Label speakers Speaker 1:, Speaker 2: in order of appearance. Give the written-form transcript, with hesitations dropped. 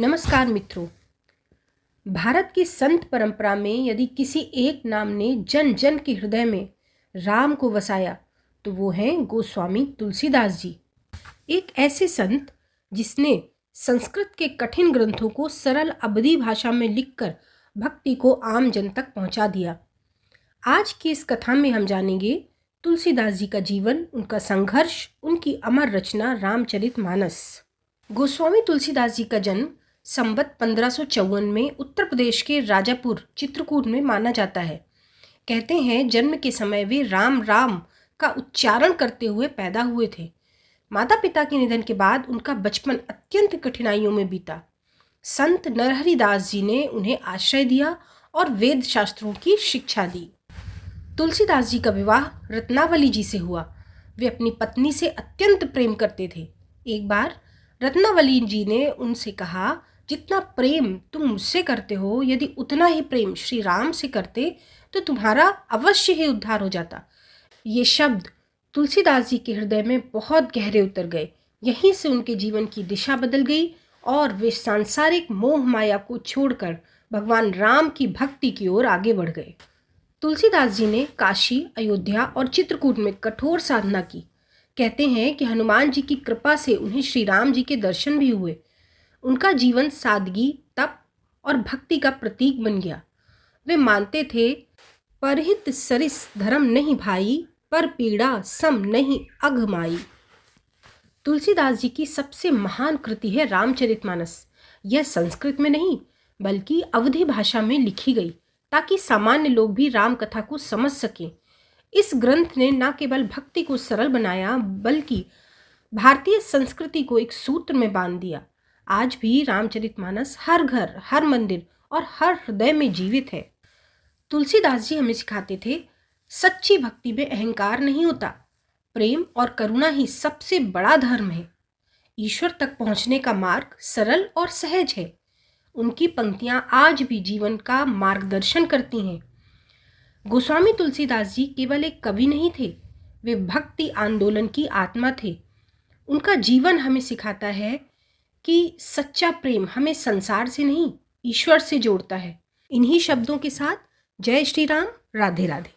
Speaker 1: नमस्कार मित्रों। भारत की संत परंपरा में यदि किसी एक नाम ने जन जन के हृदय में राम को वसाया तो वो हैं गोस्वामी तुलसीदास जी। एक ऐसे संत जिसने संस्कृत के कठिन ग्रंथों को सरल अवधी भाषा में लिखकर भक्ति को आम जन तक पहुंचा दिया। आज की इस कथा में हम जानेंगे तुलसीदास जी का जीवन, उनका संघर्ष, उनकी अमर रचना रामचरितमानस। गोस्वामी तुलसीदास जी का जन्म संवत 1554 में उत्तर प्रदेश के राजापुर चित्रकूट में माना जाता है। कहते हैं जन्म के समय वे राम राम का उच्चारण करते हुए पैदा हुए थे। माता पिता के निधन के बाद उनका बचपन अत्यंत कठिनाइयों में बीता। संत नरहरिदास जी ने उन्हें आश्रय दिया और वेद शास्त्रों की शिक्षा दी। तुलसीदास जी का विवाह रत्नावली जी से हुआ। वे अपनी पत्नी से अत्यंत प्रेम करते थे। एक बार रत्नावली जी ने उनसे कहा, जितना प्रेम तुम मुझसे करते हो, यदि उतना ही प्रेम श्री राम से करते तो तुम्हारा अवश्य ही उद्धार हो जाता। ये शब्द तुलसीदास जी के हृदय में बहुत गहरे उतर गए। यहीं से उनके जीवन की दिशा बदल गई और वे सांसारिक मोह माया को छोड़कर भगवान राम की भक्ति की ओर आगे बढ़ गए। तुलसीदास जी ने काशी, अयोध्या और चित्रकूट में कठोर साधना की। कहते हैं कि हनुमान जी की कृपा से उन्हें श्री राम जी के दर्शन भी हुए। उनका जीवन सादगी, तप और भक्ति का प्रतीक बन गया। वे मानते थे, परहित सरिस धर्म नहीं भाई, पर पीड़ा सम नहीं अघमाई। तुलसीदास जी की सबसे महान कृति है रामचरितमानस। यह संस्कृत में नहीं बल्कि अवधी भाषा में लिखी गई ताकि सामान्य लोग भी राम कथा को समझ सकें। इस ग्रंथ ने न केवल भक्ति को सरल बनाया बल्कि भारतीय संस्कृति को एक सूत्र में बांध दिया। आज भी रामचरितमानस हर घर, हर मंदिर और हर हृदय में जीवित है। तुलसीदास जी हमें सिखाते थे, सच्ची भक्ति में अहंकार नहीं होता, प्रेम और करुणा ही सबसे बड़ा धर्म है। ईश्वर तक पहुंचने का मार्ग सरल और सहज है। उनकी पंक्तियां आज भी जीवन का मार्गदर्शन करती हैं। गोस्वामी तुलसीदास जी केवल एक कवि नहीं थे, वे भक्ति आंदोलन की आत्मा थे। उनका जीवन हमें सिखाता है कि सच्चा प्रेम हमें संसार से नहीं, ईश्वर से जोड़ता है। इन्हीं शब्दों के साथ जय श्री राम, राधे राधे।